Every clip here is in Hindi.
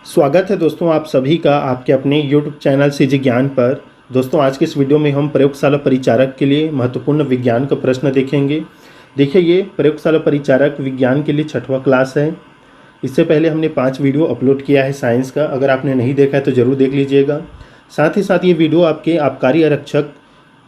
स्वागत है दोस्तों आप सभी का आपके अपने YouTube चैनल सीजी ज्ञान पर। दोस्तों आज के इस वीडियो में हम प्रयोगशाला परिचारक के लिए महत्वपूर्ण विज्ञान का प्रश्न देखेंगे। देखिए ये प्रयोगशाला परिचारक विज्ञान के लिए 6वां क्लास है। इससे पहले हमने 5 वीडियो अपलोड किया है साइंस का, अगर आपने नहीं देखा है तो ज़रूर देख लीजिएगा। साथ ही साथ ये वीडियो आपके आबकारी आरक्षक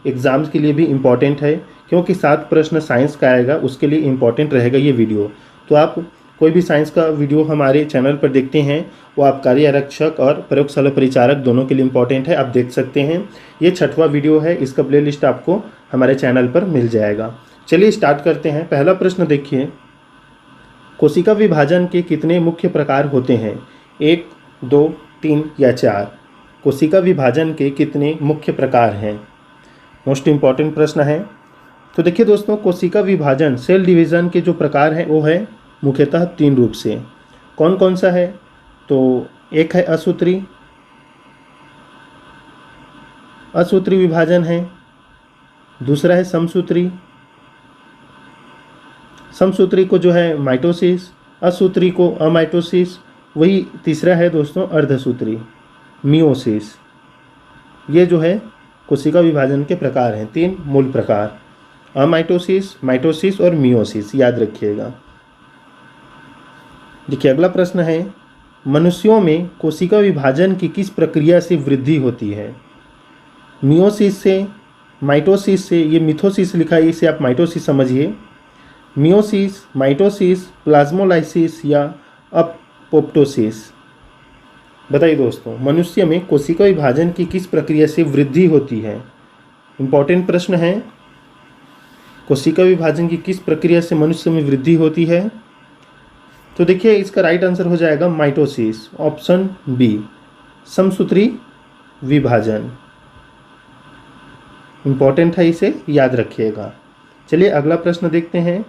एग्ज़ाम्स के लिए भी इम्पॉर्टेंट है, क्योंकि 7 प्रश्न साइंस का आएगा, उसके लिए इम्पॉर्टेंट रहेगा ये वीडियो। तो आप कोई भी साइंस का वीडियो हमारे चैनल पर देखते हैं वो आबकारी आरक्षक और प्रयोगशाला परिचारक दोनों के लिए इम्पॉर्टेंट है, आप देख सकते हैं। ये 6वां वीडियो है, इसका प्लेलिस्ट आपको हमारे चैनल पर मिल जाएगा। चलिए स्टार्ट करते हैं। पहला प्रश्न देखिए, कोशिका विभाजन के कितने मुख्य प्रकार होते हैं? 1, 2, 3 या 4? कोशिका विभाजन के कितने मुख्य प्रकार हैं? मोस्ट इम्पॉर्टेंट प्रश्न है। तो देखिए दोस्तों, कोशिका विभाजन सेल डिवीज़न के जो प्रकार हैं वो है मुख्यतः 3 रूप से। कौन कौन सा है? तो एक है असूत्री विभाजन है, दूसरा है समसूत्री को जो है माइटोसिस, असूत्री को अमाइटोसिस, वही तीसरा है दोस्तों अर्धसूत्री मियोसिस। ये जो है कोशिका विभाजन के प्रकार हैं, 3 मूल प्रकार, अमाइटोसिस, माइटोसिस और मियोसिस, याद रखिएगा। देखिए अगला प्रश्न है, मनुष्यों में कोशिका विभाजन की किस प्रक्रिया से वृद्धि होती है? मियोसिस से, माइटोसिस से, ये मिथोसिस लिखा है, इसे आप माइटोसिस समझिए। मियोसिस, माइटोसिस, प्लाज्मोलाइसिस या अपोप्टोसिस? बताइए दोस्तों, मनुष्य में कोशिका विभाजन की किस प्रक्रिया से वृद्धि होती है? इम्पॉर्टेंट प्रश्न है। कोशिका विभाजन की किस प्रक्रिया से मनुष्य में वृद्धि होती है? तो देखिए इसका राइट आंसर हो जाएगा माइटोसिस, ऑप्शन बी, समसूत्री विभाजन। इम्पॉर्टेंट है, इसे याद रखिएगा। चलिए अगला प्रश्न देखते हैं।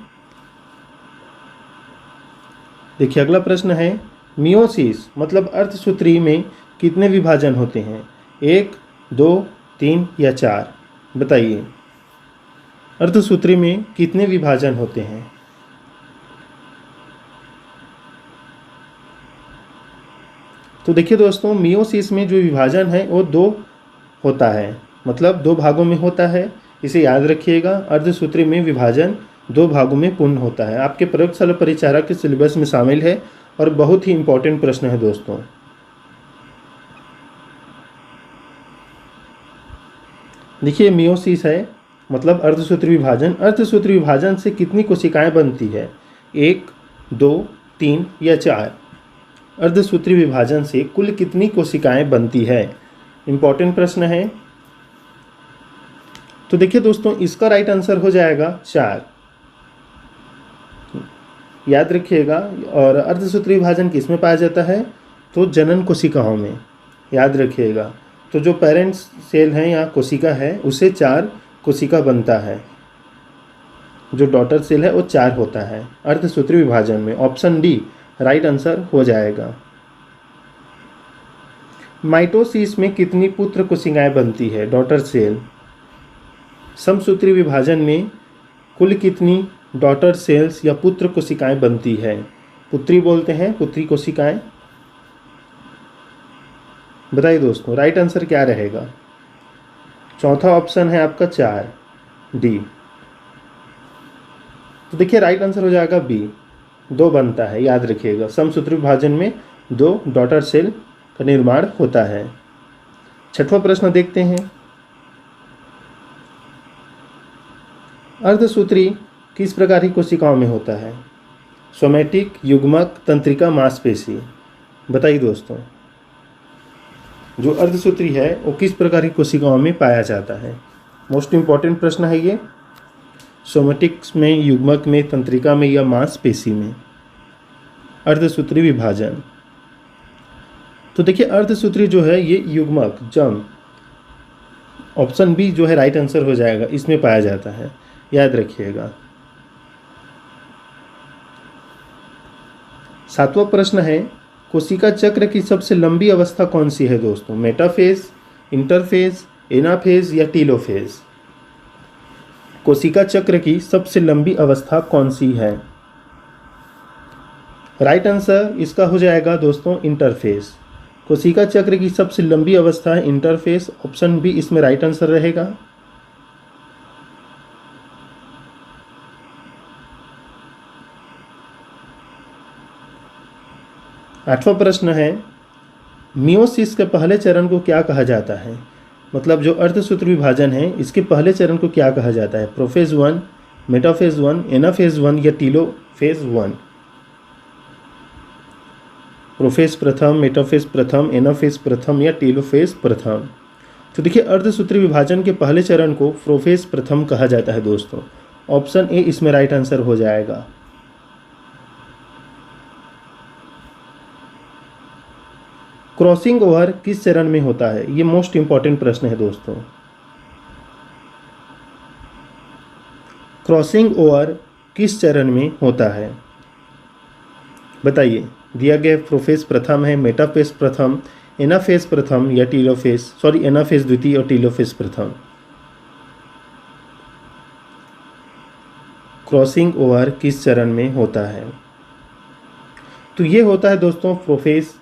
देखिए अगला प्रश्न है, मियोसिस मतलब अर्धसूत्री में कितने विभाजन होते हैं? 1, 2, 3 या 4? बताइए अर्धसूत्री में कितने विभाजन होते हैं? तो देखिए दोस्तों, मियोसिस में जो विभाजन है वो 2 होता है, मतलब 2 भागों में होता है, इसे याद रखिएगा। अर्धसूत्री में विभाजन 2 भागों में पूर्ण होता है। आपके प्रयोगशाला परिचारक के सिलेबस में शामिल है और बहुत ही इंपॉर्टेंट प्रश्न है दोस्तों। देखिए मियोसिस है मतलब अर्धसूत्री विभाजन। अर्धसूत्री विभाजन से कितनी कोशिकाएं बनती है? 1, 2, 3 या 4? अर्धसूत्री विभाजन से कुल कितनी कोशिकाएं बनती है? इम्पॉर्टेंट प्रश्न है। तो देखिए दोस्तों, इसका राइट आंसर हो जाएगा 4, याद रखिएगा। और अर्धसूत्री विभाजन किसमें पाया जाता है? तो जनन कोशिकाओं में, याद रखिएगा। तो जो पेरेंट्स सेल हैं या कोशिका है उसे 4 कोशिका बनता है, जो डॉटर सेल है वो 4 होता है अर्धसूत्री विभाजन में। ऑप्शन डी राइट आंसर हो जाएगा। माइटोसिस में कितनी पुत्र कोशिकाएं बनती है? Daughter cell. समसूत्री विभाजन में कुल कितनी डॉटर सेल्स या पुत्र कोशिकाएं बनती है? पुत्री बोलते हैं, पुत्री कोशिकाएं। बताइए दोस्तों राइट आंसर क्या रहेगा? चौथा ऑप्शन है आपका 4, डी। तो देखिए राइट आंसर हो जाएगा बी, 2 बनता है, याद रखिएगा। समसूत्री विभाजन में 2 डॉटर सेल का निर्माण होता है। 6वां प्रश्न देखते हैं। अर्धसूत्री किस प्रकार की कोशिकाओं में होता है? सोमैटिक, युग्मक, तंत्रिका, मांसपेशी? बताइए दोस्तों, जो अर्धसूत्री है वो किस प्रकार की कोशिकाओं में पाया जाता है? मोस्ट इम्पॉर्टेंट प्रश्न है ये। सोमैटिक्स में, युग्मक में, तंत्रिका में या मांसपेशी में? अर्धसूत्री विभाजन। तो देखिए अर्धसूत्री जो है ये युग्मक, जम, ऑप्शन बी जो है राइट आंसर हो जाएगा, इसमें पाया जाता है, याद रखिएगा। 7वां प्रश्न है, कोशिका चक्र की सबसे लंबी अवस्था कौन सी है दोस्तों? मेटाफेज, इंटरफेज, एनाफेज या टीलोफेज? कोशिका चक्र की सबसे लंबी अवस्था कौन सी है? राइट आंसर इसका हो जाएगा दोस्तों इंटरफेस। कोशिका चक्र की सबसे लंबी अवस्था है इंटरफेस। ऑप्शन बी इसमें राइट आंसर रहेगा। आठवां प्रश्न है, मियोसिस के पहले चरण को क्या कहा जाता है? मतलब जो अर्धसूत्र विभाजन है इसके पहले चरण को क्या कहा जाता है? प्रोफेज 1, मेटाफेज 1, एनाफेज 1 या टीलोफेज 1? प्रोफेज प्रथम, मेटाफेज प्रथम, एनाफेज प्रथम या टीलोफेज प्रथम? तो देखिए अर्धसूत्री विभाजन के पहले चरण को प्रोफेज प्रथम कहा जाता है दोस्तों। ऑप्शन ए इसमें राइट आंसर हो जाएगा। क्रॉसिंग ओवर किस चरण में होता है? ये मोस्ट इंपॉर्टेंट प्रश्न है दोस्तों। क्रॉसिंग ओवर किस चरण में होता है बताइए। दिया गया प्रोफेज प्रथम है, मेटाफेज प्रथम, एनाफेज प्रथम या एनाफेज द्वितीय और टीलोफेज प्रथम? क्रॉसिंग ओवर किस चरण में होता है? तो ये होता है दोस्तों प्रोफेज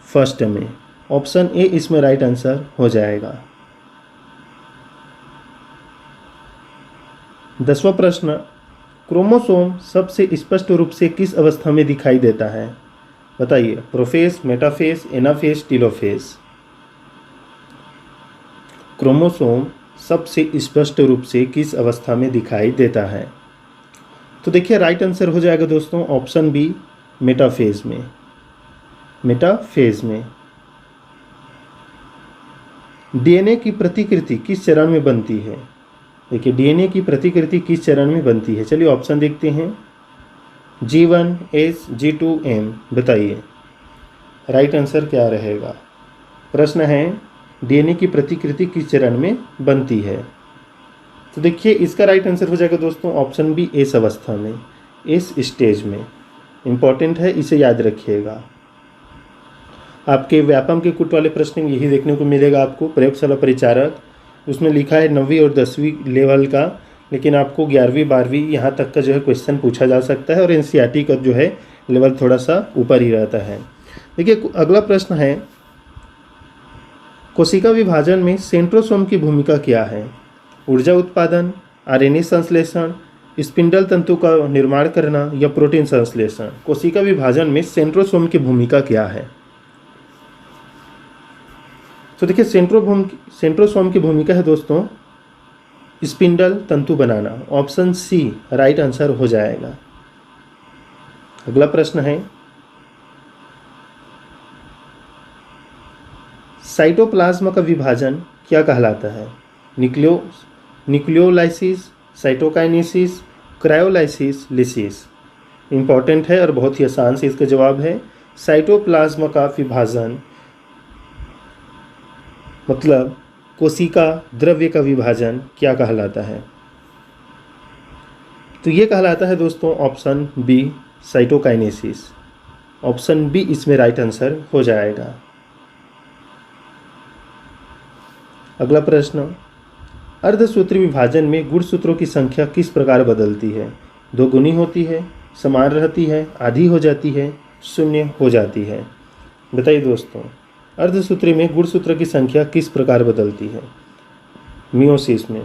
फर्स्ट में। ऑप्शन ए इसमें राइट आंसर हो जाएगा। 10वां प्रश्न, क्रोमोसोम सबसे स्पष्ट रूप से किस अवस्था में दिखाई देता है? बताइए। Prophase, metaphase, anaphase, telophase? Chromosome सबसे स्पष्ट रूप से किस अवस्था में दिखाई देता है? तो देखिए राइट आंसर हो जाएगा दोस्तों ऑप्शन बी, मेटाफेज में। मेटाफेज में। डीएनए की प्रतिकृति किस चरण में बनती है? देखिए डीएनए की प्रतिकृति किस चरण में बनती है? चलिए ऑप्शन देखते हैं। G1, S, G2, M? बताइए राइट आंसर क्या रहेगा। प्रश्न है डीएनए की प्रतिकृति किस चरण में बनती है? तो देखिए इसका राइट आंसर हो जाएगा दोस्तों ऑप्शन बी, एस अवस्था में, एस स्टेज में। इंपॉर्टेंट है, इसे याद रखिएगा। आपके व्यापम के कुट वाले प्रश्न यही देखने को मिलेगा आपको। प्रयोगशाला परिचारक उसमें लिखा है 9वीं और 10वीं लेवल का, लेकिन आपको 11वीं 12वीं यहाँ तक का जो है क्वेश्चन पूछा जा सकता है और एनसीईआरटी का जो है लेवल थोड़ा सा ऊपर ही रहता है। देखिए अगला प्रश्न है, कोशिका विभाजन में सेंट्रोसोम की भूमिका क्या है? ऊर्जा उत्पादन, आरएनए संश्लेषण, स्पिंडल तंतु का निर्माण करना या प्रोटीन संश्लेषण? कोशिका विभाजन में सेंट्रोसोम की भूमिका क्या है? तो देखिए सेंट्रोसोम की भूमिका है दोस्तों स्पिंडल तंतु बनाना। ऑप्शन सी राइट आंसर हो जाएगा। अगला प्रश्न है, साइटोप्लाज्म का विभाजन क्या कहलाता है? न्यूक्लियोलाइसिस, साइटोकाइनेसिस, क्रायोलाइसिस, लिसिस? इंपॉर्टेंट है और बहुत ही आसान से इसका जवाब है। साइटोप्लाज्म का विभाजन मतलब कोशिका द्रव्य का विभाजन क्या कहलाता है? तो ये कहलाता है दोस्तों option B, cytokinesis. Option B इसमें राइट आंसर हो जाएगा। अगला प्रश्न, अर्धसूत्री विभाजन में गुणसूत्रों की संख्या किस प्रकार बदलती है? दोगुनी होती है, समान रहती है, आधी हो जाती है, शून्य हो जाती है? बताइए दोस्तों अर्धसूत्री में गुणसूत्र की संख्या किस प्रकार बदलती है मियोसिस में?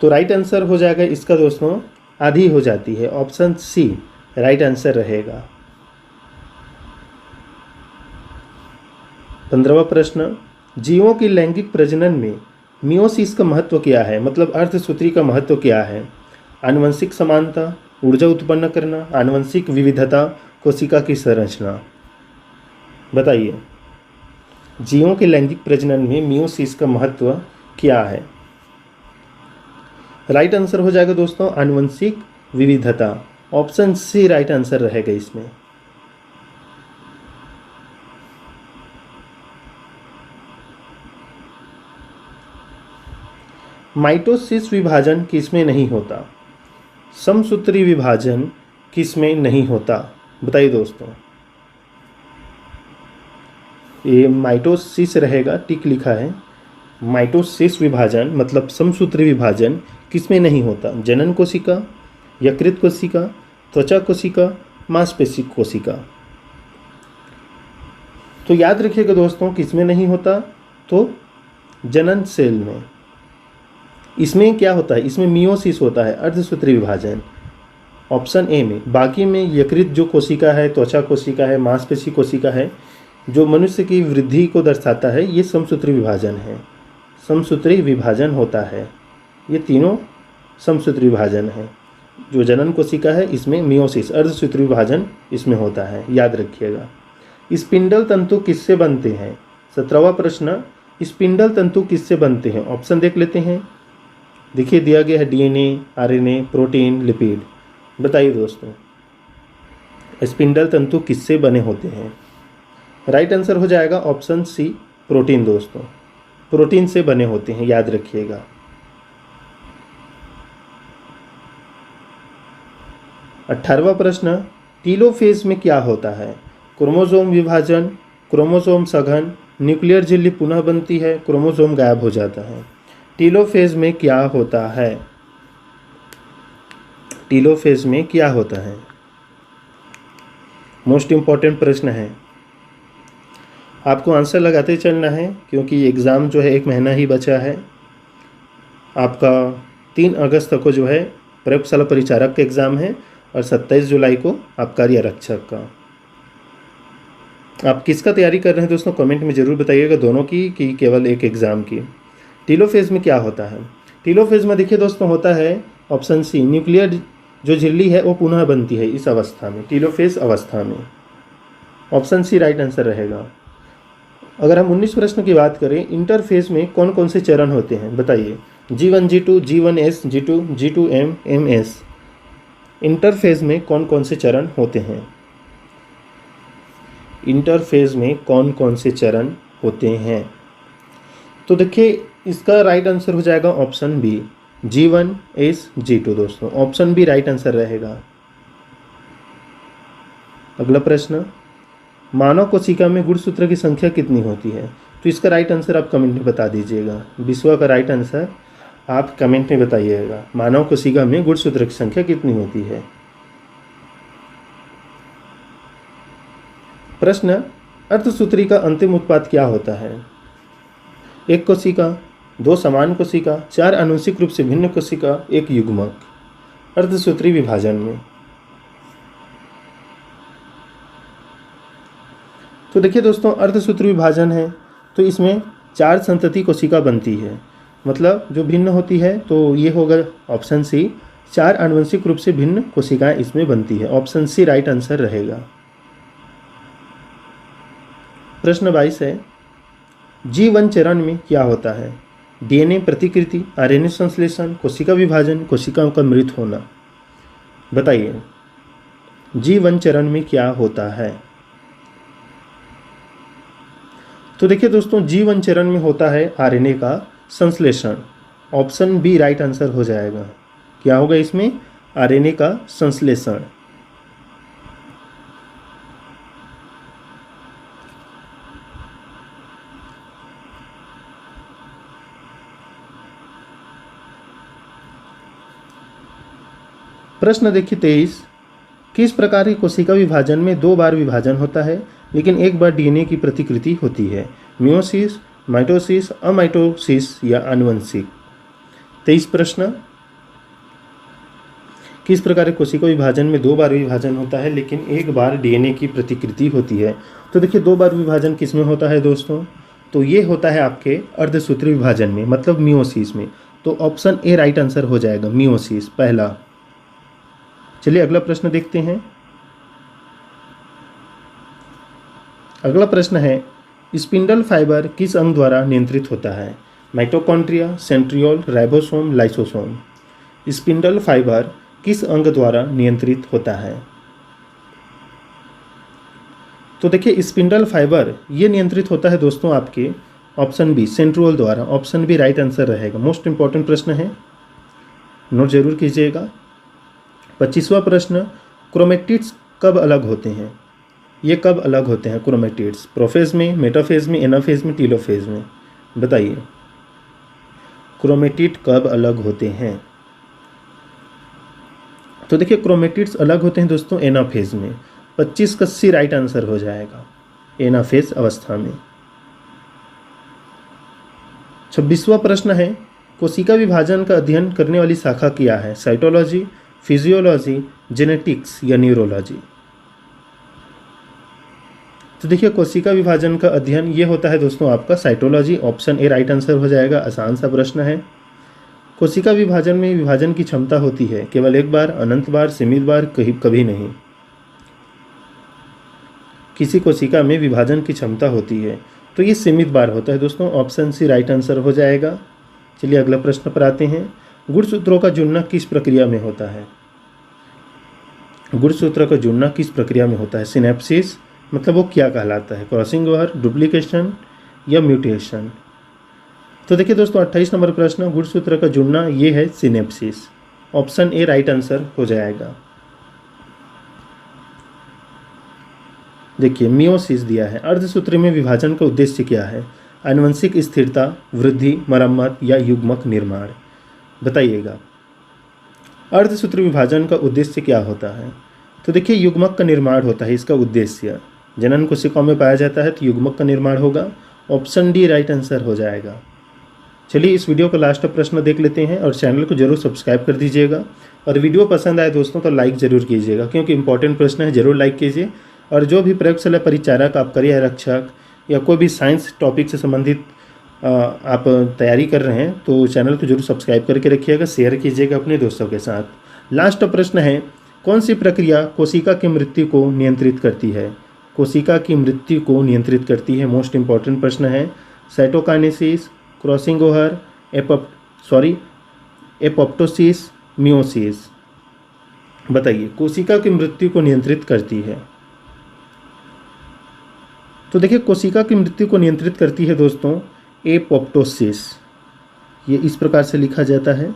तो राइट आंसर हो जाएगा इसका दोस्तों आधी हो जाती है। ऑप्शन सी राइट आंसर रहेगा। 15वां प्रश्न, जीवों की लैंगिक प्रजनन में मियोसिस का महत्व क्या है? मतलब अर्धसूत्री का महत्व क्या है? आनुवंशिक समानता, ऊर्जा उत्पन्न करना, आनुवंशिक विविधता, कोशिका की संरचना? बताइए जीवों के लैंगिक प्रजनन में मियोसिस का महत्व क्या है? राइट आंसर हो जाएगा दोस्तों आनुवंशिक विविधता। ऑप्शन सी राइट आंसर रहेगा इसमें। माइटोसिस विभाजन किसमें नहीं होता? समसूत्री विभाजन किसमें नहीं होता? बताइए दोस्तों। ये माइटोसिस रहेगा, टिक लिखा है। माइटोसिस विभाजन मतलब समसूत्री विभाजन किसमें नहीं होता? जनन कोशिका, यकृत कोशिका, त्वचा कोशिका, मांसपेशी कोशिका। तो याद रखिएगा दोस्तों, किसमें नहीं होता, तो जनन सेल में। इसमें क्या होता है, इसमें मियोसिस होता है, अर्धसूत्री विभाजन, ऑप्शन ए में। बाकी में यकृत जो कोशिका है, त्वचा कोशिका है, मांसपेशी कोशिका है, जो मनुष्य की वृद्धि को दर्शाता है, ये समसूत्री विभाजन है, समसूत्री विभाजन होता है। ये तीनों समसूत्री विभाजन है। जो जनन कोशिका है इसमें मियोसिस, अर्धसूत्री विभाजन इसमें होता है, याद रखिएगा। स्पिंडल तंतु किससे बनते हैं? 17वां प्रश्न, स्पिंडल तंतु किससे बनते हैं? ऑप्शन देख लेते हैं। देखिए दिया गया है डीएनए, आरएनए, प्रोटीन, लिपिड। बताइए दोस्तों, स्पिंडल तंतु किससे बने होते हैं? राइट आंसर हो जाएगा ऑप्शन सी, प्रोटीन। दोस्तों प्रोटीन से बने होते हैं, याद रखिएगा। 18वां प्रश्न, टीलोफेज में क्या होता है? क्रोमोसोम विभाजन, क्रोमोसोम सघन, न्यूक्लियर झिल्ली पुनः बनती है, क्रोमोसोम गायब हो जाता है। टीलोफेज में क्या होता है? टीलोफेज में क्या होता है? मोस्ट इम्पॉर्टेंट प्रश्न है, आपको आंसर लगाते चलना है क्योंकि एग्ज़ाम जो है 1 महीना ही बचा है। आपका 3 अगस्त को जो है प्रयोगशाला परिचारक का एग्ज़ाम है और 27 जुलाई को आपका आरक्षक का। आप किसका तैयारी कर रहे हैं दोस्तों, कमेंट में ज़रूर बताइएगा, दोनों की कि केवल एक एग्ज़ाम की। टीलोफेज में क्या होता है? टीलोफेज में देखिए दोस्तों होता है ऑप्शन सी, न्यूक्लियर जो झिल्ली है वो पुनः बनती है इस अवस्था में, टीलोफेज अवस्था में। ऑप्शन सी राइट आंसर रहेगा। अगर हम 19 प्रश्न की बात करें, इंटरफेज में कौन कौन से चरण होते हैं बताइए? G1, G2, G1S, G2, G2M, MS। Interphase में कौन कौन से चरण होते हैं? इंटरफेज में कौन कौन से चरण होते हैं? तो देखिए इसका राइट आंसर हो जाएगा ऑप्शन बी, G1S, G2। दोस्तों ऑप्शन बी राइट आंसर रहेगा। अगला प्रश्न, मानव कोशिका में गुणसूत्र की संख्या कितनी होती है? तो इसका राइट आंसर आप कमेंट में बता दीजिएगा। विश्व का राइट आंसर आप कमेंट में बताइएगा, मानव कोशिका में गुणसूत्र की संख्या कितनी होती है? प्रश्न, अर्धसूत्री का अंतिम उत्पाद क्या होता है? 1 कोशिका, 2 समान कोशिका, 4 आनुवंशिक रूप से भिन्न कोशिका, 1 युग्मक। अर्धसूत्री विभाजन में तो देखिए दोस्तों, अर्धसूत्री विभाजन है तो इसमें 4 संतति कोशिका बनती है, मतलब जो भिन्न होती है, तो ये होगा ऑप्शन सी, 4 आनुवंशिक रूप से भिन्न कोशिकाएं इसमें बनती है। ऑप्शन सी राइट आंसर रहेगा। प्रश्न 22 है, G1 चरण में क्या होता है? डीएनए प्रतिकृति, आरएनए संश्लेषण, कोशिका विभाजन, कोशिकाओं का मृत होना। बताइए G1 चरण में क्या होता है? तो देखिए दोस्तों, G1 चरण में होता है आरएनए का संश्लेषण। ऑप्शन बी राइट आंसर हो जाएगा। क्या होगा इसमें? आरएनए का संश्लेषण। प्रश्न देखिए 23, किस प्रकार की कोशिका विभाजन में 2 बार विभाजन होता है लेकिन 1 बार डीएनए की प्रतिकृति होती है? मियोसिस, माइटोसिस, अमाइटोसिस या आनुवंशिक। 23 प्रश्न, किस प्रकार के कोशिका विभाजन में 2 बार विभाजन होता है लेकिन 1 बार डीएनए की प्रतिकृति होती है? तो देखिए 2 बार विभाजन किस में होता है दोस्तों? तो ये होता है आपके अर्धसूत्री विभाजन में, मतलब मियोसिस में। तो ऑप्शन ए राइट आंसर हो जाएगा, मियोसिस पहला। चलिए अगला प्रश्न देखते हैं। अगला प्रश्न है, स्पिंडल फाइबर किस अंग द्वारा नियंत्रित होता है? Mitochondria, centriole, ribosome, lysosome. Spindle fibre किस अंग द्वारा नियंत्रित होता है? तो देखिए स्पिंडल फाइबर ये नियंत्रित होता है दोस्तों आपके ऑप्शन बी, सेंट्रियोल द्वारा। ऑप्शन बी राइट आंसर रहेगा। मोस्ट इंपॉर्टेंट प्रश्न है, नोट जरूर कीजिएगा। 25वां प्रश्न, क्रोमेटिड्स कब अलग होते हैं? ये कब अलग होते हैं क्रोमेटिड्स? प्रोफेज में, मेटाफेज में, एनाफेज में, टीलोफेज में। बताइए क्रोमेटिड कब अलग होते हैं? तो देखिए क्रोमेटिड्स अलग होते हैं दोस्तों एनाफेज में। 25 का सी राइट आंसर हो जाएगा एनाफेज अवस्था में। 26वां प्रश्न है कोशिका विभाजन का अध्ययन करने वाली शाखा क्या है? साइटोलॉजी, फिजियोलॉजी, जेनेटिक्स या न्यूरोलॉजी? तो देखिए कोशिका विभाजन का अध्ययन ये होता है दोस्तों आपका cytology. Option A right answer हो जाएगा। आसान सा प्रश्न है। कोशिका विभाजन में विभाजन की क्षमता होती है केवल एक बार, अनंत बार, सीमित बार, कभी नहीं। किसी कोशिका में विभाजन की क्षमता होती है तो ये सीमित बार होता है दोस्तों। ऑप्शन सी राइट आंसर हो जाएगा। चलिए अगला प्रश्न पर आते हैं। गुणसूत्रों का जुड़ना किस प्रक्रिया में होता है? गुणसूत्रों का जुड़ना किस प्रक्रिया में होता है? सिनेप्सिस, मतलब वो क्या कहलाता है? क्रॉसिंग ओवर, डुप्लीकेशन या म्यूटेशन? तो देखिए दोस्तों 28 नंबर प्रश्न, गुणसूत्र का जुड़ना ये है synapses. Option A right answer हो जाएगा। देखिए मियोसिस दिया है। अर्धसूत्री में विभाजन का उद्देश्य क्या है? आनुवंशिक स्थिरता, वृद्धि, मरम्मत या युग्मक निर्माण? बताइएगा। अर्धसूत्री विभाजन का उद्देश्य क्या होता है? तो देखिए युग्मक का निर्माण होता है इसका उद्देश्य। जनन कोशिकाओं में पाया जाता है तो युग्मक का निर्माण होगा। ऑप्शन डी राइट आंसर हो जाएगा। चलिए इस वीडियो का लास्ट प्रश्न देख लेते हैं और चैनल को जरूर सब्सक्राइब कर दीजिएगा। और वीडियो पसंद आए दोस्तों तो लाइक ज़रूर कीजिएगा, क्योंकि इंपॉर्टेंट प्रश्न है, ज़रूर लाइक कीजिए। और जो भी प्रयोगशाला परिचारक, आप करियर रक्षक या कोई भी साइंस टॉपिक से संबंधित आप तैयारी कर रहे हैं तो चैनल को जरूर सब्सक्राइब करके रखिएगा, शेयर कीजिएगा अपने दोस्तों के साथ। लास्ट प्रश्न है कौन सी प्रक्रिया कोशिका की मृत्यु को नियंत्रित करती है? कोशिका की मृत्यु को नियंत्रित करती है, मोस्ट इंपॉर्टेंट प्रश्न है। Cytokinesis, crossing over, apoptosis, meiosis? बताइए कोशिका की मृत्यु को नियंत्रित करती है। तो देखिए कोशिका की मृत्यु को नियंत्रित करती है दोस्तों एपोप्टोसिस। ये इस प्रकार से लिखा जाता है।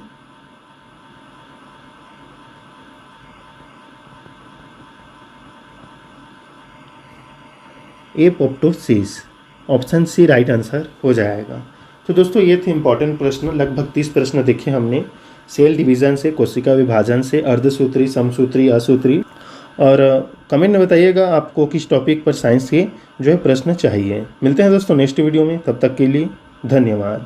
Apoptosis. Option C right answer हो जाएगा। तो दोस्तों ये थे इंपॉर्टेंट प्रश्न। लगभग 30 प्रश्न देखे हमने सेल डिवीज़न से, कोशिका विभाजन से, अर्धसूत्री, समसूत्री, असूत्री। और कमेंट में बताइएगा आपको किस टॉपिक पर साइंस के जो है प्रश्न चाहिए। मिलते हैं दोस्तों नेक्स्ट वीडियो में, तब तक के लिए धन्यवाद।